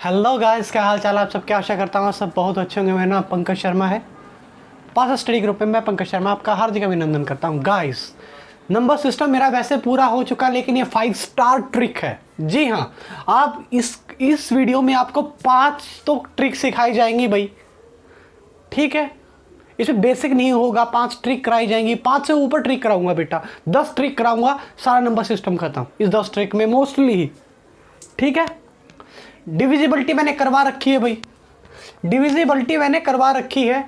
Hello guys, क्या हाल चाल आप सब? क्या आशा करता हूँ आप सब बहुत अच्छे होंगे। मेरा नाम पंकज शर्मा है। पास स्टडी ग्रुप में मैं पंकज शर्मा आपका हार्दिक अभिनंदन करता हूँ। गाइस, नंबर सिस्टम मेरा वैसे पूरा हो चुका, लेकिन ये 5 स्टार ट्रिक है। जी हाँ, आप इस वीडियो में आपको 5 तो ट्रिक सिखाई जाएंगी भाई, ठीक है। इसमें बेसिक नहीं होगा, 5 ट्रिक कराई जाएंगी। 5 से ऊपर ट्रिक कराऊंगा बेटा, 10 ट्रिक कराऊंगा, सारा नंबर सिस्टम खत्म इस 10 ट्रिक में मोस्टली ही, ठीक है। डिविजिबिलिटी मैंने करवा रखी है भाई, डिविजिबिलिटी मैंने करवा रखी है।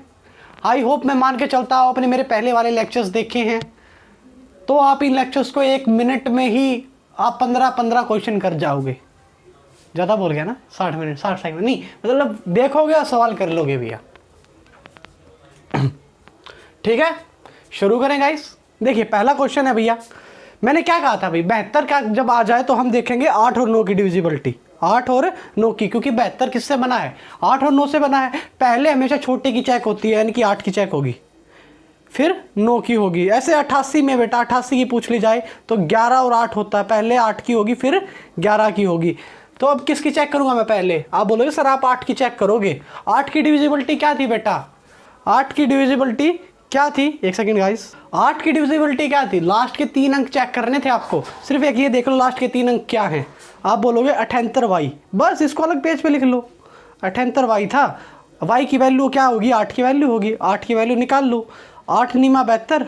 आई होप, मैं मान के चलता हूँ आपने मेरे पहले वाले लेक्चर्स देखे हैं, तो आप इन लेक्चर्स को 1 मिनट में ही आप 15-15 क्वेश्चन कर जाओगे। ज़्यादा बोल गया ना, 60 मिनट 60 सेकंड नहीं, मतलब देखोगे और सवाल कर लोगे भैया। ठीक है, शुरू करें गाइस। देखिए पहला क्वेश्चन है भैया, मैंने क्या कहा था भाई, 72 का जब आ जाए तो हम देखेंगे 8 और 9 की डिविजिबिलिटी। 8 और 9 की, क्योंकि 72 किससे बना है? 8 और 9 से बना है। पहले हमेशा छोटे की चेक होती है, यानी कि 8 की चेक होगी, फिर 9 की होगी। ऐसे 88 में बेटा 88 की पूछ ली जाए तो 11 और 8 होता है, पहले 8 की होगी फिर 11 की होगी। तो अब किसकी चेक करूंगा मैं पहले? आप बोलोगे सर आप 8 की चेक करोगे। 8 की डिविजिबिलिटी क्या थी बेटा? 8 की डिविजिबिलिटी क्या थी? एक सेकंड गाइस, 8 की डिविजिबिलिटी क्या थी? लास्ट के 3 अंक चेक करने थे आपको, सिर्फ एक ये देख लो लास्ट के 3 अंक क्या हैं। आप बोलोगे 78 वाई, बस इसको अलग पेज पे लिख लो। 78 वाई था, वाई की वैल्यू क्या होगी? 8 की वैल्यू होगी, 8 की वैल्यू निकाल लो। 8 निमा 72,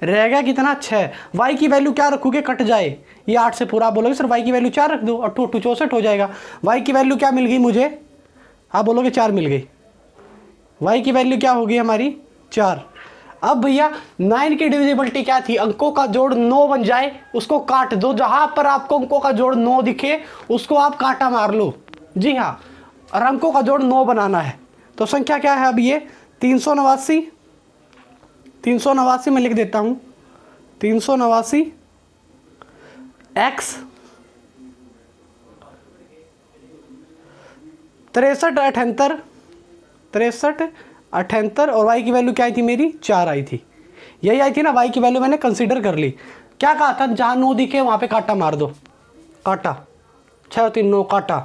रहेगा कितना? 6। वाई की वैल्यू क्या रखोगे? कट जाए ये 8 से पूरा। बोलोगे सर वाई की वैल्यू 4 रख दो, 8 8 64 हो जाएगा। वाई की वैल्यू क्या मिल गई मुझे? आप बोलोगे 4 मिल गई। वाई की वैल्यू क्या होगी हमारी? 4। अब भैया 9 की डिविजिबिलिटी क्या थी? अंकों का जोड़ 9 बन जाए उसको काट दो, जहां पर आपको अंकों का जोड़ 9 दिखे उसको आप काटा मार लो। जी हाँ, और अंकों का जोड़ 9 बनाना है तो संख्या क्या है अब? ये 389। 389 में लिख देता हूं, 389 x 63 78 63 78 और y की वैल्यू क्या आई थी मेरी? 4 आई थी। यही आई थी ना, y की वैल्यू मैंने कंसीडर कर ली। क्या कहा था? जहां 9 दिखे वहां पे काटा मार दो। काटा 6 और 3 9 काटा।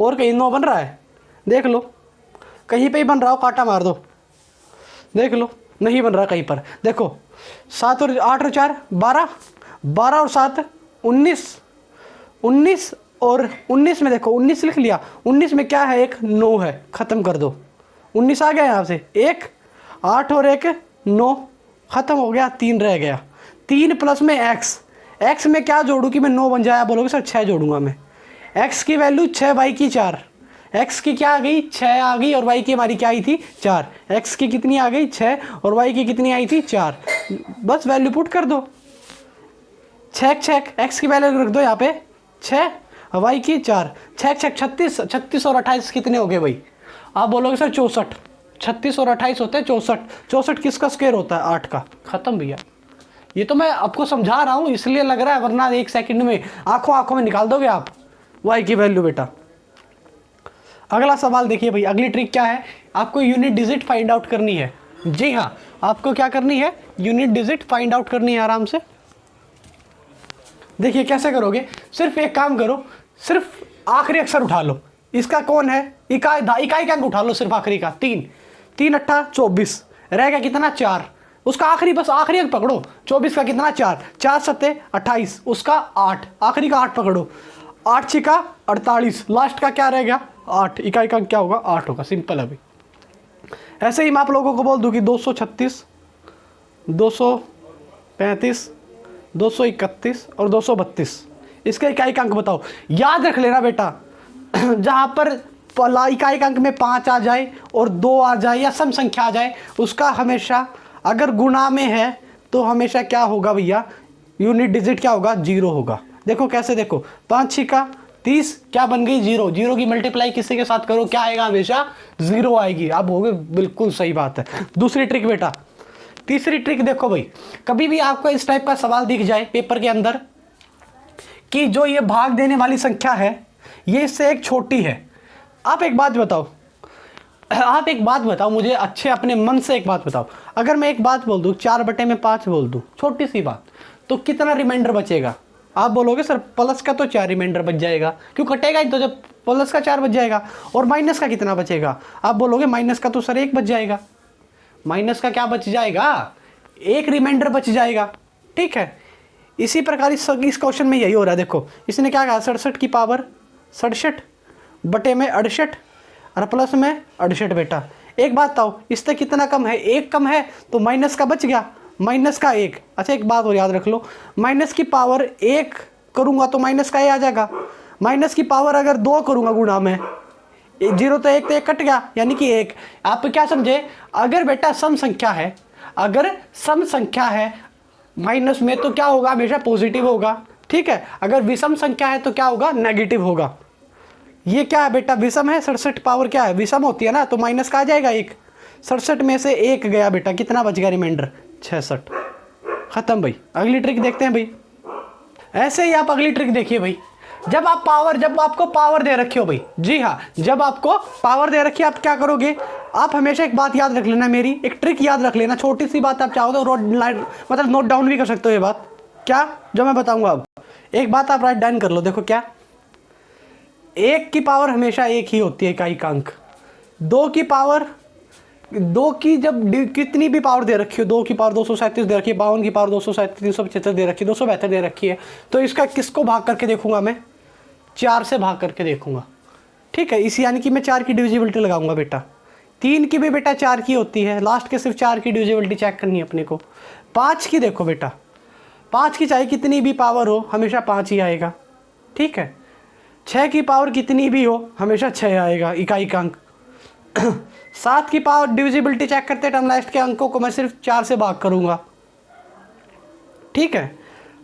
और कहीं 9 बन रहा है? देख लो, कहीं पे ही बन रहा हो काटा मार दो, देख लो। नहीं बन रहा कहीं पर, देखो 7 और 8 और 4 12, 12 और 7 19, 19 और 19 में देखो 19 लिख लिया। 19 में क्या है? एक 9 है, खत्म कर दो। 19 आ गया यहाँ से, एक 8 और एक 9, खत्म हो गया। 3 रह गया। 3 प्लस में x, x में क्या जोड़ूँ कि मैं 9 बन जाए? बोलोगे सर 6 जोड़ूंगा मैं। x की वैल्यू 6, y की 4। x की क्या आ गई? 6 आ गई, और y की हमारी क्या आई थी? 4। x की कितनी आ गई? 6, और y की कितनी आई थी? 4। बस वैल्यू पुट कर दो, 6 6, x की वैल्यू रख दो यहाँ पे 6, y की 4, 6 6 36, 36 और 28 कितने हो गए भाई? आप बोलोगे सर 64। 36 और 28 होते हैं 64। 64 किसका स्क्वायर होता है? 8 का। खत्म भैया। ये तो मैं आपको समझा रहा हूँ इसलिए लग रहा है, वरना 1 सेकंड में आंखों आंखों में निकाल दोगे आप y की वैल्यू बेटा। अगला सवाल देखिए भाई, अगली ट्रिक क्या है? आपको यूनिट डिजिट फाइंड आउट करनी है। जी हाँ, आपको क्या करनी है? यूनिट डिजिट फाइंड आउट करनी है आराम से। देखिए कैसे करोगे? सिर्फ एक काम करो, सिर्फ आखिरी अक्षर उठा लो। इसका कौन है? इकाई का अंक उठा लो, सिर्फ आखिरी का। 3 3 8 24, रहेगा कितना? 4। उसका आखिरी, बस आखिरी अंक पकड़ो। 24 का कितना? 4, 4 7 28, उसका 8, आखिरी का 8 पकड़ो। 8 6 का 48, लास्ट का क्या रह गया? 8। इकाई का अंक क्या होगा? 8 होगा। सिंपल है भाई। ऐसे ही मैं आप लोगों को बोल दूं कि 236 235 231 और 232, इसका इकाई का अंक बताओ। याद रख लेना बेटा, जहां पर इकाई का अंक में 5 आ जाए और 2 आ जाए या सम संख्या आ जाए, उसका हमेशा अगर गुणा में है तो हमेशा क्या होगा भैया? यूनिट डिजिट क्या होगा? 0 होगा। देखो कैसे, देखो 5 6 का 30, क्या बन गई? 0। 0 की मल्टीप्लाई किसी के साथ करो, क्या आएगा? हमेशा 0 आएगी। आप होगे बिल्कुल सही बात है। दूसरी ट्रिक बेटा, तीसरी ट्रिक देखो भाई, कभी भी आपको इस टाइप का सवाल दिख जाए पेपर के अंदर कि जो ये भाग देने वाली संख्या है ये इससे एक छोटी है, आप एक बात बताओ मुझे, अच्छे अपने मन से एक बात बताओ। अगर मैं एक बात बोल दूं, 4/5 बोल दूं, छोटी सी बात, तो कितना रिमाइंडर बचेगा? आप बोलोगे सर प्लस का तो 4 रिमाइंडर बच जाएगा, क्यों? कटेगा ही तो, जब प्लस का 4 बच जाएगा, और माइनस का कितना बचेगा? आप बोलोगे माइनस का तो सर 1 बच जाएगा। माइनस का क्या बच जाएगा? 1 रिमाइंडर बच जाएगा। ठीक है, इसी प्रकार इस क्वेश्चन में यही हो रहा है। देखो इसने क्या कहा, 67 की पावर 67 बटे में 68 और प्लस में 68 बेटा। एक बात बताओ, इससे कितना कम है? 1 कम है, तो माइनस का बच गया, माइनस का 1। अच्छा एक बात और याद रख लो, माइनस की पावर 1 करूँगा तो माइनस का ये आ जाएगा। माइनस की पावर अगर 2 करूँगा गुणा में, 0 तो 1 तो 1 कट गया, यानी कि 1। आप क्या समझे? अगर बेटा सम संख्या है, अगर सम संख्या है माइनस में तो क्या होगा? हमेशा पॉजिटिव होगा। ठीक है, अगर विषम संख्या है तो क्या होगा? नेगेटिव होगा। ये क्या है बेटा? विषम है, 67 पावर क्या है? विषम होती है ना, तो माइनस का आ जाएगा 1। 67 में से 1 गया बेटा, कितना बच गया रिमाइंडर? 66। खत्म भाई। अगली ट्रिक देखते हैं भाई। ऐसे ही आप अगली ट्रिक देखिए भाई। जब आपको पावर दे रखी हो भाई, जी हाँ, जब आपको पावर दे रखी है, आप क्या करोगे? आप हमेशा एक बात याद रख लेना, मेरी एक ट्रिक याद रख लेना, छोटी सी बात। आप चाहो तो मतलब नोट डाउन भी कर सकते हो ये बात। क्या? जो मैं बताऊंगा अब, एक बात आप राइट डाउन कर लो। देखो क्या, 1 की पावर हमेशा 1 ही होती है, इकाई का अंक। 2 की पावर, 2 की जब कितनी भी पावर दे रखी हो, 2 की पावर 237 दे रखी है, 52 की पावर 237, 375 दे रखी है, 272 दे रखी है, तो इसका किसको भाग करके देखूंगा मैं? 4 से भाग करके देखूंगा। ठीक है, इसी यानी कि मैं 4 की डिविजिबिलिटी लगाऊंगा बेटा। 3 की भी बेटा 4 की होती है, लास्ट के सिर्फ 4 की डिविजिबिलिटी चेक करनी है अपने को। 5 की देखो बेटा, 5 की चाहे कितनी भी पावर हो, हमेशा 5 ही आएगा। ठीक है, 6 की पावर कितनी भी हो, हमेशा 6 आएगा, इकाई का अंक। 7 की पावर डिविजिबिलिटी चेक करते टर्म लास्ट के अंकों को मैं सिर्फ 4 से भाग करूंगा। ठीक है,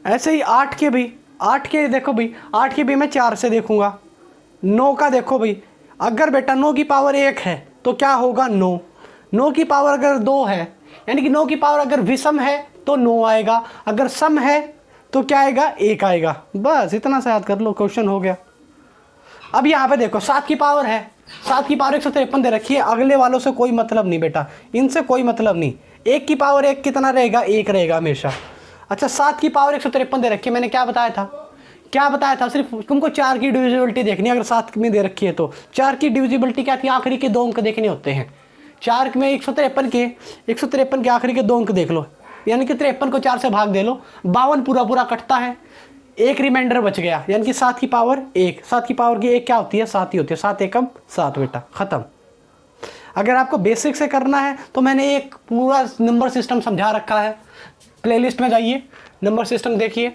ऐसे ही 8 के भी, 8 के देखो भाई, 8 के भी मैं 4 से देखूंगा। 9 का देखो भाई, अगर बेटा 9 की पावर 1 है तो क्या होगा? 9। 9 की पावर अगर 2 है, यानी कि 9 की पावर अगर विषम है तो 9 आएगा, अगर सम है तो क्या आएगा? 1 आएगा। बस इतना सा याद कर लो, क्वेश्चन हो गया। अब यहाँ पे देखो 7 की पावर है, 7 की पावर 153 दे रखी है, अगले वालों से कोई मतलब नहीं बेटा, इनसे कोई मतलब नहीं। 1 की पावर 1 कितना रहेगा? 1 रहेगा हमेशा। अच्छा 7 की पावर 153 दे रखी है, मैंने क्या बताया था? क्या बताया था? सिर्फ तुमको 4 की डिविजिबिलिटी देखनी है, अगर 7 में दे रखी है तो। 4 की डिविजिबिलिटी क्या थी? आखिरी के 2 अंक देखने होते हैं। 4 में 153 के आखिरी के 2 अंक देख लो, यानी कि 53 को 4 से भाग दे लो, 52 पूरा पूरा कटता है, 1 रिमाइंडर बच गया, यानी कि 7 की पावर 1। 7 की पावर की 1 क्या होती है? 7 ही होती है। 7 एकम 7 बेटा, खत्म। अगर आपको बेसिक से करना है तो मैंने एक पूरा नंबर सिस्टम समझा रखा है, प्लेलिस्ट में जाइए, नंबर सिस्टम देखिए।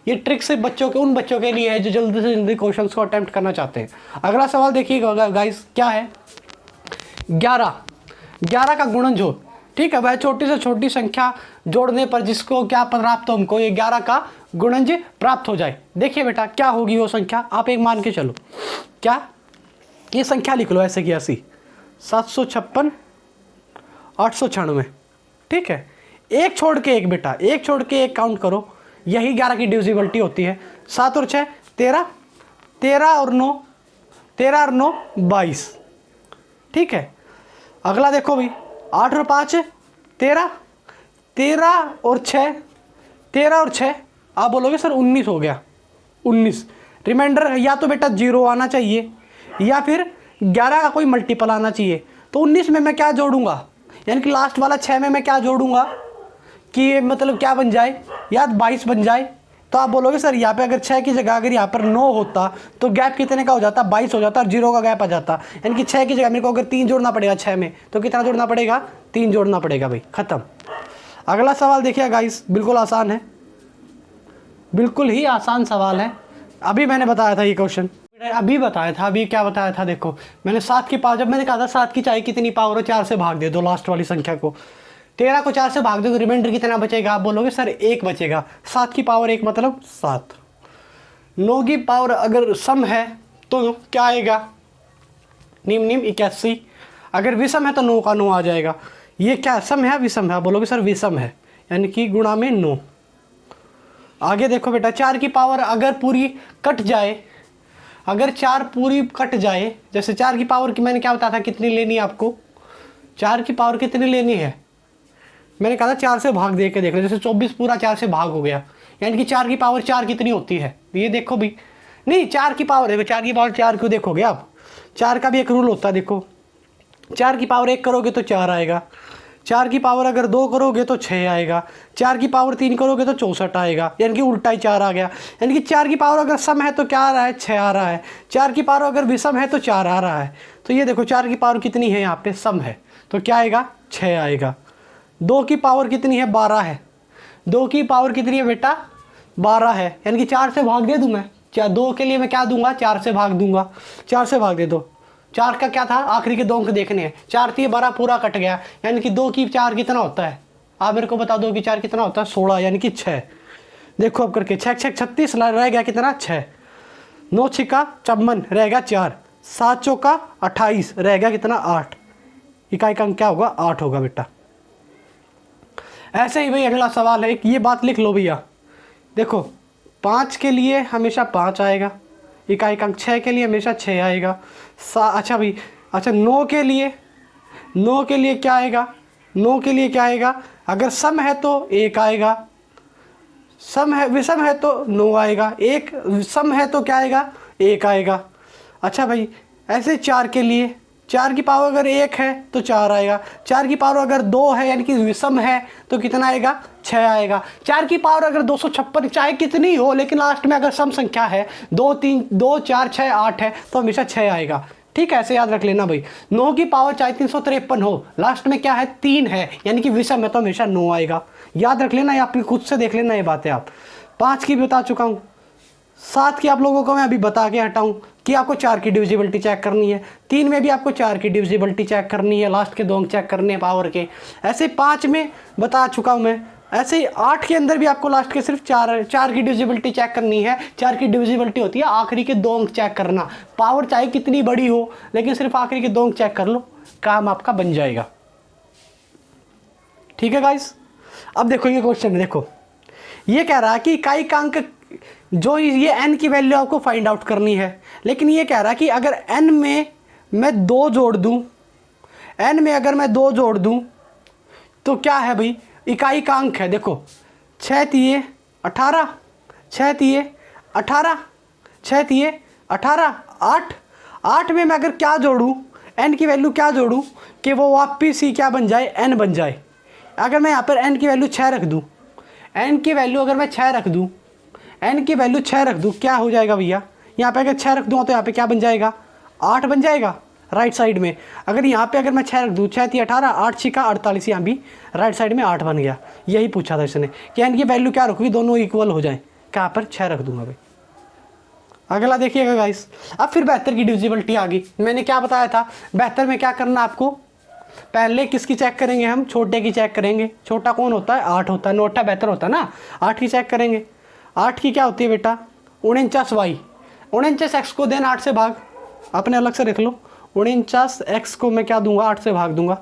ये ट्रिक सिर्फ बच्चों के, उन बच्चों के लिए है जो जल्दी से जल्दी क्वेश्चंस को अटेम्प्ट करना चाहते हैं। अगला सवाल देखिएगा गाइस, क्या है? 11 का गुणनजोड़। ठीक है, वह छोटी से छोटी संख्या जोड़ने पर जिसको क्या प्राप्त हो, हमको ये 11 का गुणज प्राप्त हो जाए। देखिए बेटा क्या होगी वो संख्या, आप एक मान के चलो। क्या? ये संख्या लिख लो ऐसे की ऐसी, 756 896। ठीक है, एक छोड़ के एक बेटा, एक छोड़ के एक काउंट करो, यही 11 की डिविजिबिलिटी होती है। 7 और 6 13, 13 और 9 22। ठीक है, अगला देखो भाई, 8 और 5 13, 13 और 6 आप बोलोगे सर 19 हो गया। 19 रिमाइंडर या तो बेटा 0 आना चाहिए या फिर 11 का कोई मल्टीपल आना चाहिए। तो 19 में मैं क्या जोड़ूंगा, यानी कि लास्ट वाला 6 में मैं क्या जोड़ूंगा कि मतलब क्या बन जाए या 22 बन जाए। तो आप बोलोगे सर यहाँ पे अगर 6 की जगह अगर यहाँ पर 9 होता तो गैप कितने का हो जाता? 22 हो जाता और 0 का गैप आ जाता, यानी कि 6 की जगह मेरे को अगर 3 जोड़ना पड़ेगा 6 में, तो कितना जोड़ना पड़ेगा? 3 जोड़ना पड़ेगा भाई, खत्म। अगला सवाल देखिए गाइस, बिल्कुल आसान है, बिल्कुल ही आसान सवाल है। अभी मैंने बताया था ये क्वेश्चन, अभी बताया था, अभी क्या बताया था देखो, मैंने 7 की पावर, जब मैंने कहा था 7 की चाहे कितनी पावर हो 4 से भाग दे दो लास्ट वाली संख्या को। 13 को 4 से भाग दो तो रिमाइंडर कितना बचेगा? आप बोलोगे सर 1 बचेगा। 7 की पावर 1 मतलब 7। 9 की पावर अगर सम है तो क्या आएगा? निम 81। अगर विषम है तो 9 का 9 आ जाएगा। ये क्या सम है विषम है? आप बोलोगे सर विषम है, यानी कि गुणा में 9। आगे देखो बेटा, 4 की पावर अगर पूरी कट जाए, अगर 4 पूरी कट जाए, जैसे 4 की पावर की मैंने क्या बताया था कितनी लेनी है आपको? 4 की पावर कितनी लेनी है? मैंने कहा था 4 से भाग दे के देख लो, जैसे 24 पूरा 4 से भाग हो गया, यानी कि 4 की पावर 4 कितनी होती है? ये देखो भी, नहीं, 4 की पावर देखो, 4 की पावर 4 क्यों देखोगे आप, 4 का भी एक रूल होता है। देखो 4 की पावर 1 करोगे तो 4 आएगा, 4 की पावर अगर 2 करोगे तो 6 आएगा, 4 की पावर 3 करोगे तो 64 आएगा, यानी कि उल्टा ही 4 आ गया। यानी कि 4 की पावर अगर सम है तो क्या आ रहा है, 6 आ रहा है, 4 की पावर अगर विषम है तो 4 आ रहा है। तो ये देखो 4 की पावर कितनी है, यहाँ पे सम है तो क्या आएगा, 6 आएगा। 2 की पावर कितनी है, 12 है, 2 की पावर कितनी है बेटा, 12 है, यानी कि 4 से भाग दे दूँ मैं, 2 के लिए मैं क्या दूंगा, 4 से भाग दूंगा, 4 से भाग दे दो। 4 का क्या था, आखिरी के 2 अंक देखने हैं, 4 थी 12 पूरा कट गया, यानी कि 2 की 4 कितना होता है, आप मेरे को बता दो, 2 की 4 कितना होता है, 16, यानी कि 6। देखो अब करके 6 6 36 रह गया कितना, 6, 9 छिका 54 रह गया 4, 7 चौका 28 रह गया कितना, 8। इकाई का अंक क्या होगा, 8 होगा बेटा। ऐसे ही भाई अगला सवाल है, एक ये बात लिख लो भैया, देखो 5 के लिए हमेशा 5 आएगा, इकाई का अंक 6 के लिए हमेशा 6 आएगा। अच्छा भाई, अच्छा 9 के लिए, 9 के लिए क्या आएगा, 9 के लिए क्या आएगा, अगर सम है तो 1 आएगा, सम है विषम है तो 9 आएगा, एक सम है तो क्या आएगा, 1 आएगा। अच्छा भाई ऐसे 4 के लिए, 4 की पावर अगर 1 है तो 4 आएगा, 4 की पावर अगर 2 है यानी कि विषम है तो कितना आएगा, 6 आएगा। 4 की पावर अगर 256 चाहे कितनी हो, लेकिन लास्ट में अगर सम संख्या है 2 3 2 4 6 8 है तो हमेशा 6 आएगा। ठीक है, ऐसे याद रख लेना भाई। 9 की पावर चाहे 353 हो, लास्ट में क्या है, 3 है, यानी कि विषम है तो हमेशा 9 आएगा। याद रख लेना, या आप खुद से देख लेना ये बातें। आप 5 की भी बता चुका हूँ, 7 की आप लोगों को मैं अभी बता के हटाऊं कि आपको 4 की डिविजिबिलिटी चेक करनी है, 3 में भी आपको 4 की डिविजिबिलिटी चेक करनी है, लास्ट के 2 अंक चेक करने हैं पावर के। ऐसे 5 में बता चुका हूं मैं, ऐसे ही 8 के अंदर भी आपको लास्ट के सिर्फ 4 की डिविजिबिलिटी चेक करनी है। 4 की डिविजिबिलिटी होती है आखिरी के 2 अंक चेक करना, पावर चाहे कितनी बड़ी हो लेकिन सिर्फ आखिरी के 2 अंक चेक कर लो, काम आपका बन जाएगा। ठीक है गाइस, अब देखो ये क्वेश्चन, देखो ये कह रहा है कि इकाई का अंक जो ये n की वैल्यू आपको फाइंड आउट करनी है, लेकिन ये कह रहा है कि अगर n में मैं 2 जोड़ दूं, n में अगर मैं 2 जोड़ दूं तो क्या है भाई, इकाई का अंक है। देखो 6 तिये 18, 6 तिये 18, 6 तिये 18, 8 में मैं अगर क्या जोड़ूं, n की वैल्यू क्या जोड़ूं कि वो वापिस ही क्या बन जाए, n बन जाए। अगर मैं यहाँ पर n की वैल्यू 6 रख दूँ, n की वैल्यू अगर मैं 6 रख दूँ, n की वैल्यू 6 रख दूँ, क्या हो जाएगा भैया, यहाँ पे अगर 6 रख दूँ तो यहाँ पे क्या बन जाएगा, 8 बन जाएगा राइट साइड में। अगर यहाँ पे अगर मैं 6 रख दूँ, 6 थी 18, 8 छिका 48, यहाँ भी राइट साइड में 8 बन गया। यही पूछा था इसने कि n की वैल्यू क्या रखोगी, दोनों इक्वल हो जाए, कहाँ पर 6 रख दूंगा भाई। अगला देखिएगा गाइस, अब फिर 72 की डिविजिबिलिटी आ गई। मैंने क्या बताया था, 72 में क्या करना आपको, पहले किसकी चेक करेंगे हम, छोटे की चेक करेंगे। छोटा कौन होता है, 8 होता है, नोटा 72 होता है ना, 8 की चेक करेंगे। 8 की क्या होती है बेटा, 49y, 49x को देना 8 से भाग, अपने अलग से रख लो। 49x को मैं क्या दूंगा, 8 से भाग दूंगा,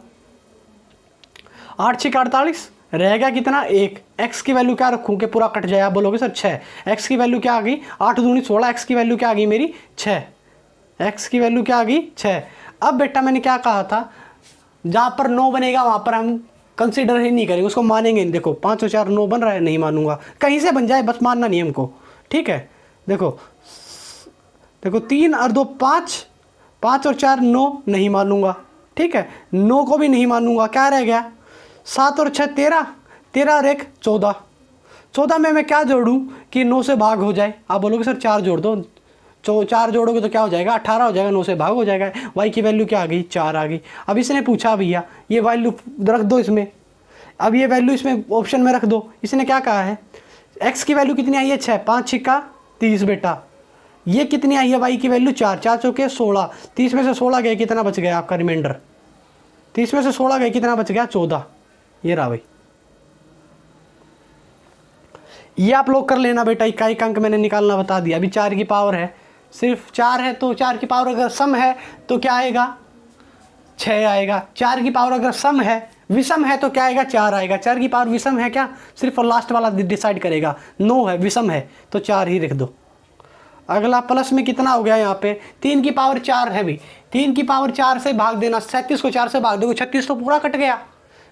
8 6 48 रहेगा कितना, 1। x की वैल्यू क्या रखूँ कि पूरा कट जाए, आप बोलोगे सर 6, x की वैल्यू क्या आ गई, 8 दूनी 16, x की वैल्यू क्या आ गई मेरी 6, x की वैल्यू क्या आ गई 6। अब बेटा मैंने क्या कहा था, जहाँ पर 9 बनेगा वहाँ पर हम कंसीडर ही नहीं करेंगे, उसको मानेंगे नहीं। देखो 5 और 4 9 बन रहा है, नहीं मानूंगा, कहीं से बन जाए बस मानना नहीं हमको। ठीक है, देखो 3 और 2 5, 5 और 4 9, नहीं मानूंगा। ठीक है, 9 को भी नहीं मानूंगा, क्या रह गया, 7 और 6 13, 13 और 1 14, 14 में मैं क्या जोड़ूँ कि 9 से भाग हो जाए। आप बोलोगे सर 4 जोड़ दो, 4 जोड़ोगे तो क्या हो जाएगा, 18 हो जाएगा, 9 से भाग हो जाएगा। y की वैल्यू क्या आ गई, 4 आ गई। अब इसने पूछा भैया ये वैल्यू रख दो इसमें, अब ये वैल्यू इसमें ऑप्शन में रख दो। इसने क्या कहा है, x की वैल्यू कितनी आई है 6, 5 छिक्का 30 बेटा, ये कितनी आई है y की वैल्यू 4, 4 चौके 16, 30 में से 16 गए, कितना बच गया आपका रिमाइंडर, 30 में से 16 गए, कितना बच गया 14। ये रहा भाई, ये आप लोग कर लेना बेटा। इकाई का अंक मैंने निकालना बता दिया। अभी 4 की पावर है, सिर्फ 4 है तो 4 की पावर अगर सम है तो क्या आएगा, 6 आएगा। 4 की पावर अगर सम है, विषम है तो क्या आएगा, 4 आएगा। 4 की पावर विषम है क्या, सिर्फ लास्ट वाला डिसाइड करेगा। 9 है, विषम है तो 4 ही रख दो। अगला प्लस में कितना हो गया, यहाँ पे 3 की पावर 4 है भी, 3 की पावर 4 से भाग देना, 37 को 4 से भाग दोगे 36 तो पूरा कट गया।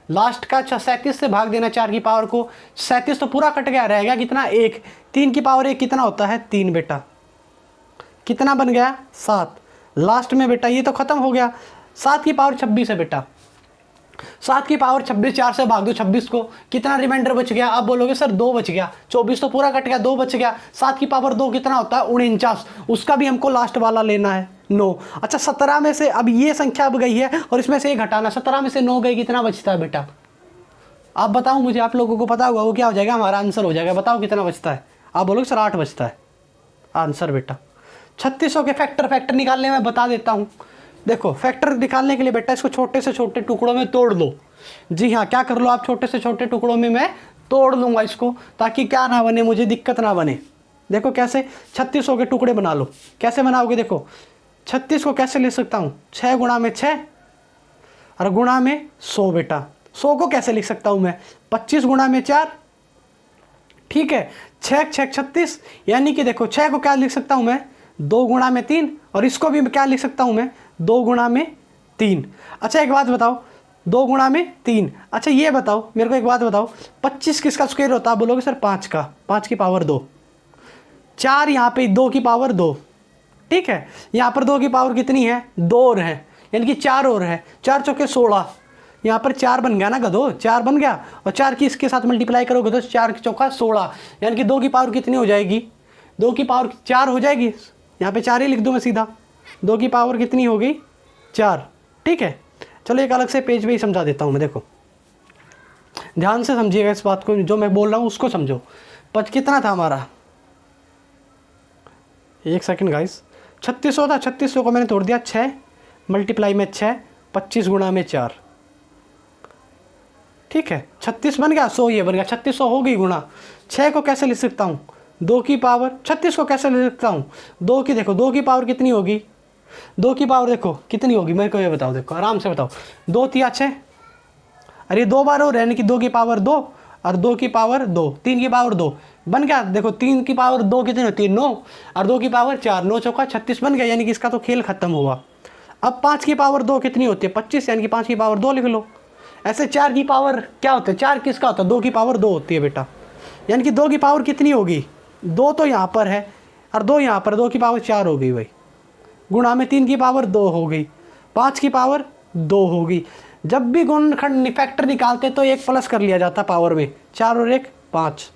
लास्ट का 37 से भाग देना 4 की पावर को, 37 तो पूरा कट गया, रहेगा कितना 1। 3 की पावर 1 कितना होता है 3 बेटा, कितना बन गया 7। लास्ट में बेटा ये तो खत्म हो गया, 7 की पावर 26 है बेटा, 7 की पावर 26, 4 से भाग दो 26 को, कितना रिमाइंडर बच गया? आप बोलोगे सर 2 बच गया, 24 तो पूरा कट गया, 2 बच गया। 7 की पावर 2 कितना होता है? 49, उसका भी हमको लास्ट वाला लेना है 9। अच्छा 17 में से अब ये संख्या अब गई है और इसमें से एक घटाना, 17 में से 9 गई, कितना बचता है बेटा? आप बताओ मुझे, आप लोगों को पता हुआ वो क्या हो जाएगा? हमारा आंसर हो जाएगा, बताओ कितना बचता है? आप बोलोगे सर 8 बचता है आंसर बेटा। 3600 के फैक्टर निकालने में बता देता हूँ। देखो फैक्टर निकालने के लिए बेटा इसको छोटे से छोटे टुकड़ों में तोड़ लो। जी हाँ, क्या कर लो आप? छोटे से छोटे टुकड़ों में मैं तोड़ लूँगा इसको, ताकि क्या ना बने, मुझे दिक्कत ना बने। देखो कैसे 3600 के टुकड़े बना लो। कैसे बनाओगे? देखो 36 को कैसे ले सकता हूँ? 6 गुणा में 6 और गुणा में 100 बेटा। 100 को कैसे लिख सकता हूँ मैं? 25 गुणा में 4, ठीक है, 6 6 36, यानी कि देखो 6 को क्या लिख सकता हूँ मैं? 2 गुणा में 3, और इसको भी क्या लिख सकता हूँ मैं? 2 गुणा में 3। अच्छा एक बात बताओ, 2 गुणा में 3। अच्छा ये बताओ मेरे को, एक बात बताओ, 25 किसका स्क्वायर होता है? बोलोगे सर 5 का, 5 की पावर 2। 4 यहाँ पे 2 की पावर 2, ठीक है, यहाँ पर 2 की पावर कितनी है? 2 और है, यानी कि 4 और है। 4 चौके 16, यहाँ पर 4 बन गया ना गधो, 4 बन गया, और 4 की इसके साथ मल्टीप्लाई करोगे तो 4 की चौका 16, यानी कि 2 की पावर कितनी हो जाएगी? 2 की पावर 4 हो जाएगी। यहाँ पे 4 ही लिख दूँ मैं सीधा। 2 की पावर कितनी हो गई? 4, ठीक है। चलो एक अलग से पेज पे ही समझा देता हूँ मैं। देखो ध्यान से समझिएगा इस बात को, जो मैं बोल रहा हूँ उसको समझो। कितना था हमारा? एक सेकंड गाइस, 3600 था, 3600 को मैंने तोड़ दिया 6 मल्टीप्लाई में 6, 25 गुणा में 4, ठीक है, 36 बन गया, 100 ये बन गया, 3600 हो गई गुणा। 6 को कैसे लिख सकता हूँ? 2 की पावर, 36 को कैसे लिख सकता हूँ? 2 की, देखो 2 की पावर कितनी होगी? 2 की पावर देखो कितनी होगी, मेरे को ये बताओ, देखो आराम से बताओ। 2 तिया 6, अरे 2 बार हो रहा है, यानी कि 2 की पावर 2 और 2 की पावर 2, 3 की पावर 2 बन गया। देखो 3 की पावर 2 कितनी होती है? 9, और 2 की पावर 4, 9 चौका 36 बन गया, यानी कि इसका तो खेल खत्म हुआ। अब 5 की पावर 2 कितनी होती है? 25, यानी कि 5 की पावर 2 लिख लो। ऐसे 4 की पावर क्या होता है? 4 किसका होता है? 2 की पावर 2 होती है बेटा, यानी कि 2 की पावर कितनी होगी? 2 तो यहाँ पर है और 2 यहाँ पर, 2 की पावर 4 हो गई भाई, गुणा में 3 की पावर 2 हो गई, 5 की पावर 2 होगी। जब भी गुणनखंड फैक्टर निकालते तो एक प्लस कर लिया जाता पावर में, 4 और 1 5,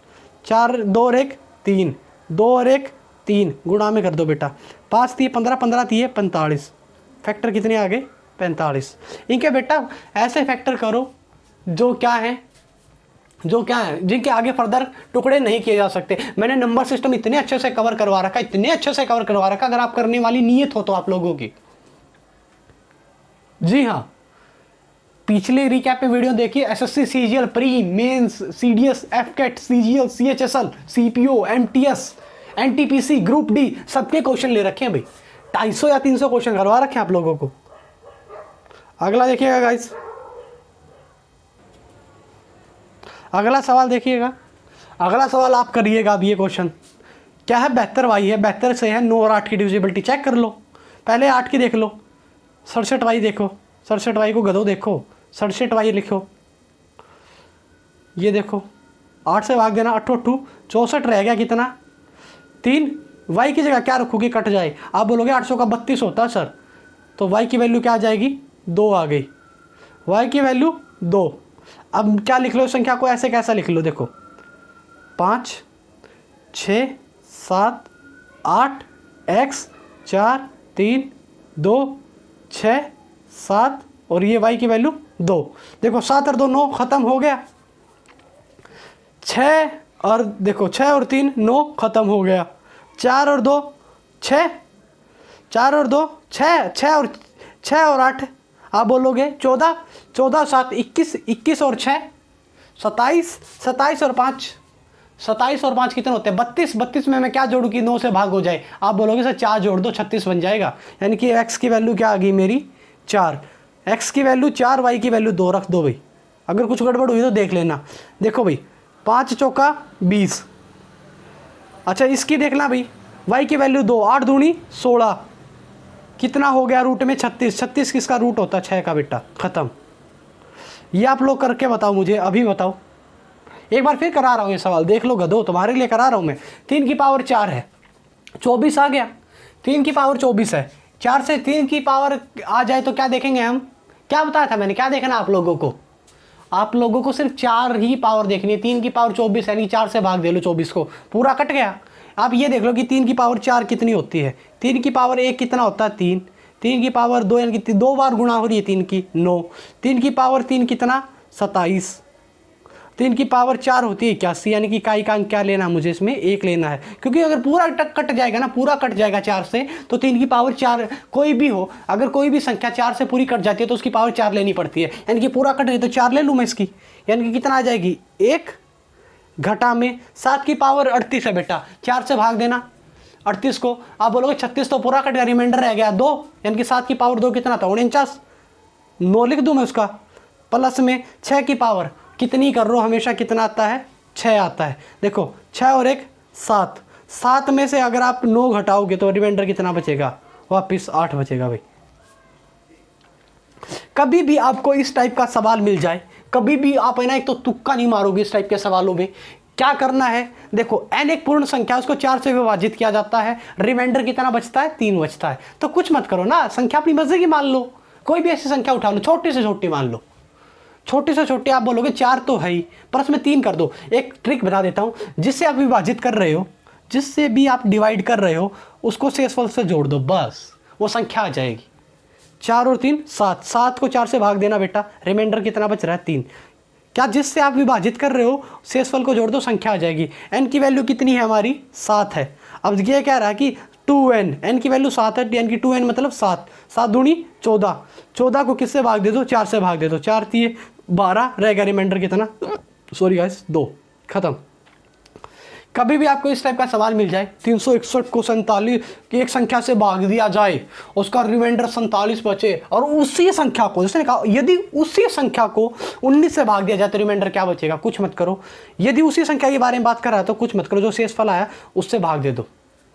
4 2 और 1 3, 2 और 1 3, गुणा में कर दो बेटा। 5 थी 15, 15 थी 45, फैक्टर कितने आ गए? 45। इनके बेटा ऐसे फैक्टर करो जो क्या है, जिनके आगे फर्दर टुकड़े नहीं किए जा सकते। मैंने नंबर सिस्टम इतने अच्छे से कवर करवा रखा, इतने अच्छे से कवर करवा रखा, अगर आप करने वाली नीयत हो तो आप लोगों की। जी हाँ, पिछले रिकैप पे वीडियो देखिए, SSC CGL pre mains CDS AFCAT CGL CHSL CPO MTS NTPC group D सबके क्वेश्चन ले रखे हैं भाई, 250 या 300 क्वेश्चन करवा रखे हैं आप लोगों को। अगला देखिएगा गाइस, अगला सवाल देखिएगा। अगला सवाल आप करिएगा। अब ये क्वेश्चन क्या है? 72 वाई है, 72 से है 9 और 8 की डिविजिबिलिटी चेक कर लो। पहले 8 की देख लो। 67 वाई देखो, 67 वाई को गधो देखो, 67 वाई लिखो, ये देखो 8 से भाग देना, 8 8 64 रह गया कितना? 3। वाई की जगह क्या रखोगे? कट जाए। आप बोलोगे 800 का 32 होता है सर, तो वाई की वैल्यू क्या आ जाएगी? 2 आ गई, वाई की वैल्यू 2। अब क्या लिख लो संख्या को? ऐसे कैसा लिख लो? देखो 5 6 7 8 x 4 3 2 6 7 और ये y की वैल्यू 2। देखो 7 और 2 9, खत्म हो गया। 6 और देखो 6 और 3 9, खत्म हो गया। 4 और 2 6, 4 और 2 6, 6 और 8 आप बोलोगे 14, 14 7 21, 21 और 6 27, 27 और 5, 27 और 5 कितने होते हैं? 32, 32 में मैं क्या जोड़ूँ कि 9 से भाग हो जाए? आप बोलोगे सर 4 जोड़ दो, 36 बन जाएगा। यानी कि x की वैल्यू क्या आ गई मेरी? 4। x की वैल्यू 4, y की वैल्यू 2 रख दो भाई। अगर कुछ गड़बड़ हुई तो देख लेना। देखो भाई 5 चौका 20। अच्छा इसकी देखना भाई, y की वैल्यू 2, 8 दूनी 16, कितना हो गया? रूट में 36। 36 किसका रूट होता है? 6 का बेटा, खत्म। ये आप लोग करके बताओ मुझे, अभी बताओ। एक बार फिर करा रहा हूँ ये सवाल, देख लो गधो, तुम्हारे लिए करा रहा हूँ मैं। 3 की पावर 4 है, 24 आ गया। 3 की पावर 24 है, 4 से 3 की पावर आ जाए तो क्या देखेंगे हम, क्या बताया था मैंने, क्या देखना आप लोगों को, आप लोगों को सिर्फ 4 ही पावर देखनी है। 3 की पावर 24 यानी 4 से भाग दे लो 24 को, पूरा कट गया। आप ये देख लो कि 3 की पावर 4 कितनी होती है, 3 की पावर 1 कितना होता है 3, 3 की पावर 2 यानी कि 2 बार गुणा हो रही है 3 की 9, 3 की पावर 3 कितना 27, 3 की पावर 4 होती है 81, यानी कि इकाई का अंक क्या लेना है मुझे, इसमें 1 लेना है, क्योंकि अगर पूरा कट जाएगा ना, पूरा कट जाएगा 4 से, तो 3 की पावर 4 कोई भी हो, अगर कोई भी संख्या 4 से पूरी कट जाती है तो उसकी पावर 4 लेनी पड़ती है, यानी कि पूरा कट गई तो 4 ले लूँ मैं इसकी, यानी कि कितना आ जाएगी 1 घटा में 7 की पावर 38 है बेटा, 4 से भाग देना 38 को, आप बोलोगे 36 तो पूरा कट गया, रिमाइंडर रह गया 2, यानी कि 7 की पावर 2 कितना था 49, 9 लिख दूँ मैं उसका, प्लस में 6 की पावर कितनी कर रहा हूँ, हमेशा कितना आता है 6 आता है, देखो 6 और 1 7, 7 में से अगर आप 9 घटाओगे तो रिमाइंडर कितना बचेगा, वापिस 8 बचेगा भाई। कभी भी आपको इस टाइप का सवाल मिल जाए, कभी भी आप है ना, एक तो तुक्का नहीं मारोगे इस टाइप के सवालों में, क्या करना है, देखो n एक पूर्ण संख्या, उसको 4 से विभाजित किया जाता है, रिमाइंडर कितना बचता है 3 बचता है, तो कुछ मत करो ना, संख्या अपनी मर्जी की मान लो, कोई भी ऐसी संख्या उठा लो, छोटी से छोटी मान लो, छोटी से छोटी, आप बोलोगे 4 तो है ही, पर उसमें 3 कर दो। एक ट्रिक बता देता हूं, जिससे आप विभाजित कर रहे हो, जिससे भी आप डिवाइड कर रहे हो, उसको शेषफल से जोड़ दो, बस वो संख्या आ जाएगी। 4 और 3 7, 7 को 4 से भाग देना बेटा, रिमाइंडर कितना बच रहा है 3, क्या जिससे आप विभाजित कर रहे हो शेषफल को जोड़ दो, संख्या आ जाएगी। n की वैल्यू कितनी है हमारी 7 है, अब ये कह रहा है कि 2n, n की वैल्यू 7 है, यानी कि 2n मतलब 7, 7 दूनी 14, 14 को किससे भाग दे दो 4 से भाग दे दो, 4 दिए 12 रहेगा, रिमाइंडर कितना, सॉरी गाइस 2, खत्म। कभी भी आपको इस टाइप का सवाल मिल जाए, 361 को 47 की एक संख्या से भाग दिया जाए, उसका रिमाइंडर 47 बचे, और उसी संख्या को, जिसने कहा यदि उसी संख्या को 19 से भाग दिया जाए तो रिमाइंडर क्या बचेगा, कुछ मत करो, यदि उसी संख्या के बारे में बात कर रहा है तो कुछ मत करो, जो शेषफल आया उससे भाग दे दो।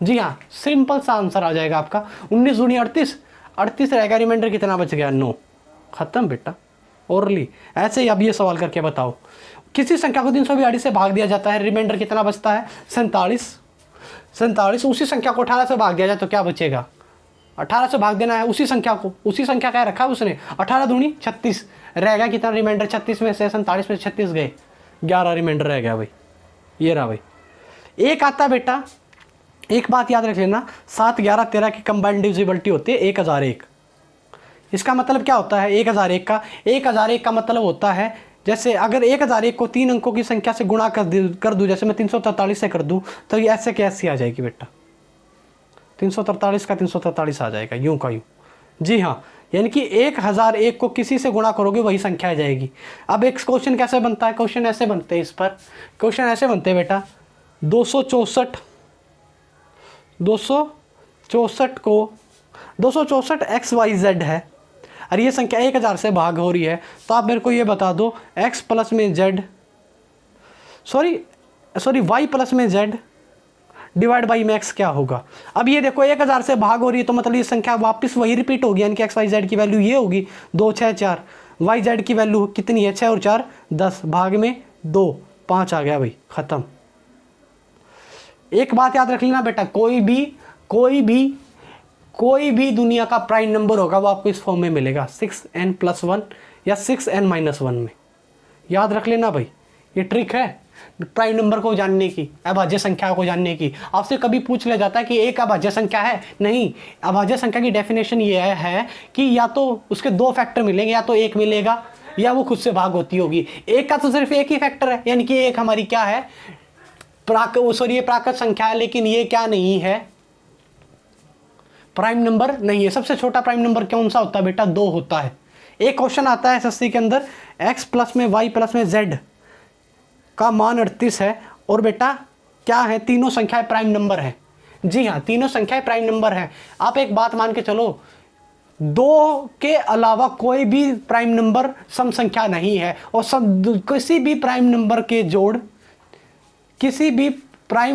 जी हाँ, सिंपल सा आंसर आ जाएगा आपका, 19 दूनी 38, 38 रहेगा, रिमाइंडर कितना बच गया 9, खत्म बेटा। ओरली ऐसे ही अब ये सवाल करके बताओ, किसी संख्या को 342 से भाग दिया जाता है, रिमाइंडर कितना बचता है 47, 47, उसी संख्या को 18 से भाग दिया जाए तो क्या बचेगा, 18 से भाग देना है उसी संख्या को, उसी संख्या क्या रखा है उसने, 18 दूनी 36, रहेगा कितना रिमाइंडर, 36 में से 47 में 36 गए, 11 रिमाइंडर रह गया भाई, ये रहा भाई। एक आता बेटा, एक बात याद रख लेना, 7 11 13 की कंबाइंड डिविजिबिलिटी होती है 1001, इसका मतलब क्या होता है 1001 का, 1001 का मतलब होता है, जैसे अगर 1001 को 3 अंकों की संख्या से गुणा कर दूं, जैसे मैं 343 से कर दूं, तो ये ऐसे कैसी आ जाएगी बेटा, 343 का 343 आ जाएगा, यूं का यूं। जी हाँ, यानी कि 1001 को किसी से गुणा करोगे वही संख्या आ जाएगी। अब एक क्वेश्चन कैसे बनता है, क्वेश्चन ऐसे बनते हैं, इस पर क्वेश्चन ऐसे बनते हैं बेटा, 264 को 264 XYZ है, और ये संख्या 1000 से भाग हो रही है, तो आप मेरे को ये बता दो x प्लस में z, सॉरी y प्लस में z डिवाइड बाई में x क्या होगा। अब ये देखो 1000 से भाग हो रही है तो मतलब ये संख्या वापस वही रिपीट होगी, यानी कि XYZ की वैल्यू ये होगी 2 6 4, YZ की वैल्यू कितनी है 6 और 4 10, भाग में 2 5 आ गया भाई, ख़त्म। एक बात याद रख लेना बेटा, कोई भी दुनिया का प्राइम नंबर होगा वो आपको इस फॉर्म में मिलेगा, 6n+1 या 6n-1 में, याद रख लेना भाई, ये ट्रिक है प्राइम नंबर को जानने की, अभाज्य संख्या को जानने की। आपसे कभी पूछ लिया जाता है कि एक अभाज्य संख्या है, नहीं, अभाज्य संख्या की डेफिनेशन ये है कि या तो उसके 2 फैक्टर मिलेंगे, या तो 1 मिलेगा, या वो खुद से भाग होती होगी। एक का तो सिर्फ एक ही फैक्टर है, यानी कि एक हमारी क्या है ये प्राकृत संख्या है, लेकिन ये क्या नहीं है, प्राइम नंबर नहीं है। सबसे छोटा प्राइम नंबर कौन सा होता है बेटा, 2 होता है। एक क्वेश्चन आता है एसएससी के अंदर, x प्लस में y प्लस में z का मान 38 है, और बेटा क्या है, तीनों संख्याएं प्राइम नंबर है। जी हाँ, तीनों संख्याएं प्राइम नंबर है। आप एक बात मान के चलो, 2 के अलावा कोई भी प्राइम नंबर सम संख्या नहीं है, और किसी भी प्राइम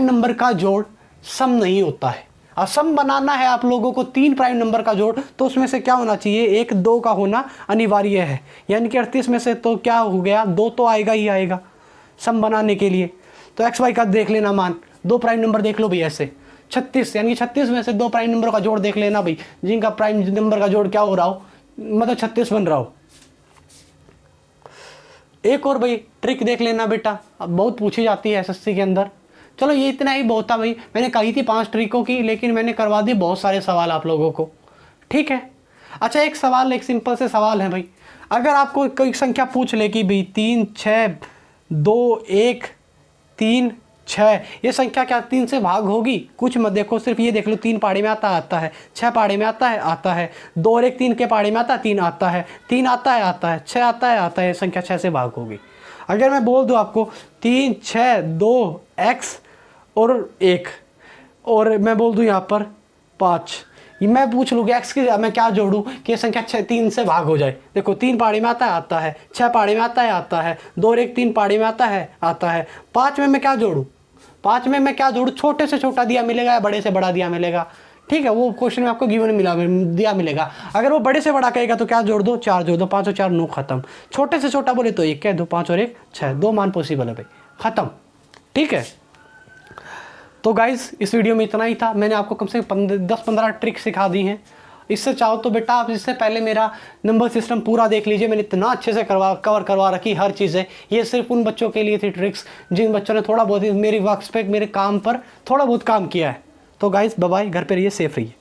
नंबर का जोड़ सम नहीं होता है। और सम बनाना है आप लोगों को 3 प्राइम नंबर का जोड़, तो उसमें से क्या होना चाहिए, 1 2 का होना अनिवार्य है, यानी कि 38 में से तो क्या हो गया, 2 तो आएगा ही आएगा सम बनाने के लिए। तो XY का देख लेना मान, 2 प्राइम नंबर देख लो भैया ऐसे, 36, यानी कि 36 में से 2 प्राइम नंबर का जोड़ देख लेना भाई, जिनका प्राइम नंबर का जोड़ क्या हो रहा हो, मतलब 36 बन रहा हो। एक और भाई ट्रिक देख लेना बेटा, अब बहुत पूछी जाती है एसएससी के अंदर। चलो ये इतना ही बहुत था भाई, मैंने कही थी 5 ट्रिकों की, लेकिन मैंने करवा दी बहुत सारे सवाल आप लोगों को, ठीक है। अच्छा एक सवाल, एक सिंपल से सवाल है भाई, अगर आपको कोई संख्या पूछ ले कि भाई 3 6 2 1 3 6, ये संख्या क्या 3 से भाग होगी? कुछ मत देखो, सिर्फ ये देख लो, 3 पाड़े में आता है, 6 पाड़े में आता है, 2 और 1 3 के पाड़े में आता है, 3 आता है, 3 आता है, 6 आता है, संख्या 6 से भाग होगी। अगर मैं बोल दूँ आपको 3 6 2 x और 1, और मैं बोल दूँ यहाँ पर 5, ये मैं पूछ लूँ कि x की मैं क्या जोड़ूँ कि ये संख्या 3 से भाग हो जाए। देखो 3 पाड़े में आता है, 6 पाड़े में आता है, 2 और 1 3 पाड़े में आता है, 5 में मैं क्या जोड़ूँ? 5 में मैं क्या जोड़ूँ? छोटे से छोटा दिया मिलेगा या बड़े से बड़ा दिया मिलेगा, ठीक है। वो क्वेश्चन में आपको गिवन दिया मिलेगा। अगर वो बड़े से बड़ा कहेगा तो क्या जोड़ दो? 4 जोड़ दो, 5 और 4 9 खत्म। छोटे से छोटा बोले तो 1 कह दो, 5 और 1 6, 2 मान पॉसिबल है भाई, खत्म, ठीक है। तो गाइज इस वीडियो में इतना ही था, मैंने आपको कम से कम 10-15 ट्रिक सिखा दी हैं। इससे चाहो तो बेटा आप इससे पहले मेरा नंबर सिस्टम पूरा देख लीजिए, मैंने इतना अच्छे से कवर करवा रखी हर चीज़ें। ये सिर्फ उन बच्चों के लिए थी ट्रिक्स जिन बच्चों ने थोड़ा बहुत मेरी वर्क्स पे, मेरे काम पर थोड़ा बहुत काम किया है। तो गाइज बाय बाय, घर पे रहिए, सेफ रहिए।